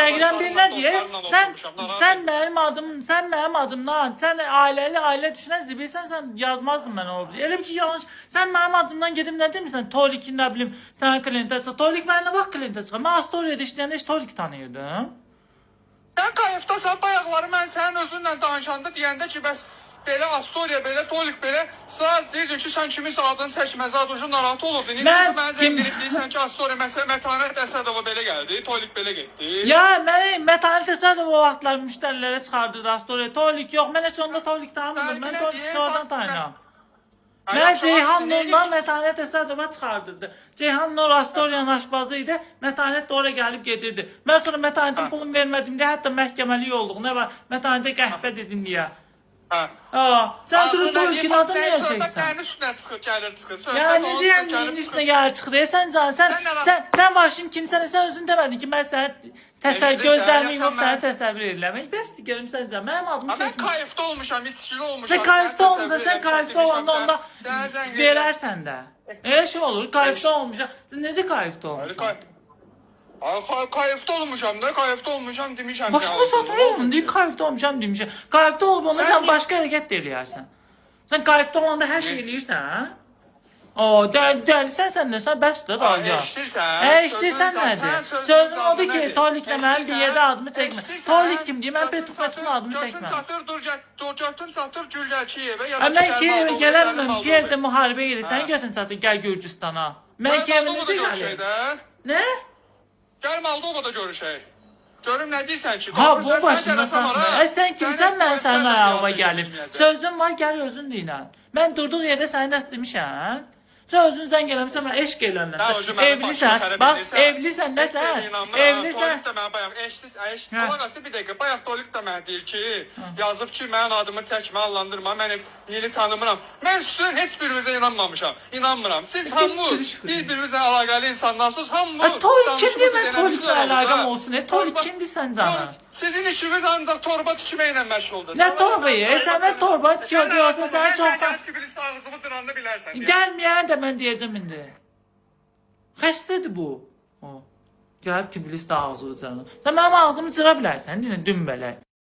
İstəkdən bir nə deyir? Sən mənim adımdan, sən ailə düşünəzdi, bilsən sən yazmazdın mən o. Elə bir ki yanlış. Sən mənim adımdan gedib nə demirsən? Tolikin nə bilim, sən klientə çıx. Tolik mənə vaxt klientə çıx. Mən Astoriyada işləyəndə heç Tolik tanıyırdım. Sən kayıfdasan, bayaqları mən sənin özünlə danışanda deyəndə ki, bəs belə Astoriya, belə Tolik, belə sıraz deyirdin ki, sən kiminsə adını çəkməz, adı narahat olurdu. Necə mənə zəng verib deyirsən ki, Astoriya, məsələn, Mətanət Əsədova belə gəldi, Tolik belə getdi. Ya, mənə Mətanət Əsədova o vaxtlar müştərilərə çıxardırdı Astoriya. Tolik yox, mən heç onda Tolik tanımırdım. Mən Tolik sonradan tanıyıram. Mən Ceyhan Nur'dan Mətanət Əsədova çıxardırdı. Ceyhan Nur Astoriyanın aşbazı idi. Mətanət də oraya gəlib gedirdi. Mən sonra Mətanətin pulunu vermədim deyə, hətta məhkəməli yolluq. Nə var? Mətanətə qəhvə dedim deyə. Sən durub Tolikin adını niyə çəksən? Söhbətlərin üstünə çıxır, gəlir çıxır. Yəni, necə yəni üstünə gəlir çıxır? Sən var şimdi kimsənə, sən özün demədin ki, mən sənə gözlərimi yox, sənə təsəvvür ediləmək. Bəsdir, görüm səncə, mənim adımı çəkmə. Mən kayıfda olmuşam, içkili olmuşam. Sən kayıfda olmuşsan, sən kayıfda olanda onda verərsən də. Elə şey olur, kayıfda olmuşam. Sən necə kayıfda olmuşsan? Kayıfda olmuşam demişəm. Başını satırıyorsun deyib, kayıfda olmuşam demişəm. Kayıfda olub onda sən başqa hərəkət də eləyərsən. Sən kayıfda olanda hər şey eləyirsən. Dəlisən sən də, sən bəsdir. Eşdirsən nədir? Sözün odur ki, Toliklə mənim bir yerdə adımı çəkmə. Tolik kim deyir, mən Petrukatın adımı çəkməm. Götün satır Gülgəkiyevə. Mən Kiyevə gələm, Kiyevdə müharibə gedir. Sən götün satır, gəl Gürcüstana. Mən Kiyevə necə gəlir? Nə? Gəl Moldovada görüşək. Görüm nə deyirsən ki? Ha, bu başında satma. Sən kimsən, mən sənin ayağıma gəlib. Sözün var, gəl özün deyilən. Mən durduğu yerdə səni dəst demişəm. Sən özünüzdən gələmsən, mən eşq eləmsən. Evlisən, bax, evlisən, nə sən? Evlisən. Tolik də mənə bayaq, eşqsiz, bir dəqiqə, bayaq Tolik də mənə deyir ki, yazıb ki, mənim adımı çəkmə, allandırma, mən Nili tanımıram. Mən sizin heç birinizə inanmamışam, inanmıram. Siz hamınız bir-birinizlə əlaqəli insanlarsınız, hamınız. Tolik kimdir, mən Toliklə əlaqəm olsun, Tolik kimdir sən canım? Sizin işiniz ancaq torba tikməklə məşğuldur. Nə torbayı? Sən nə torba tikəcəksən, sən çoxdan. Tbilisi ağzımı cıranda bilərsən. Gəlməyən də mən deyəcəm indi. Xəstədir bu. Gəlib Tbilisi ağzını cıranda. Sən mənim ağzımı cıra bilərsən, dinlə, dümbələk.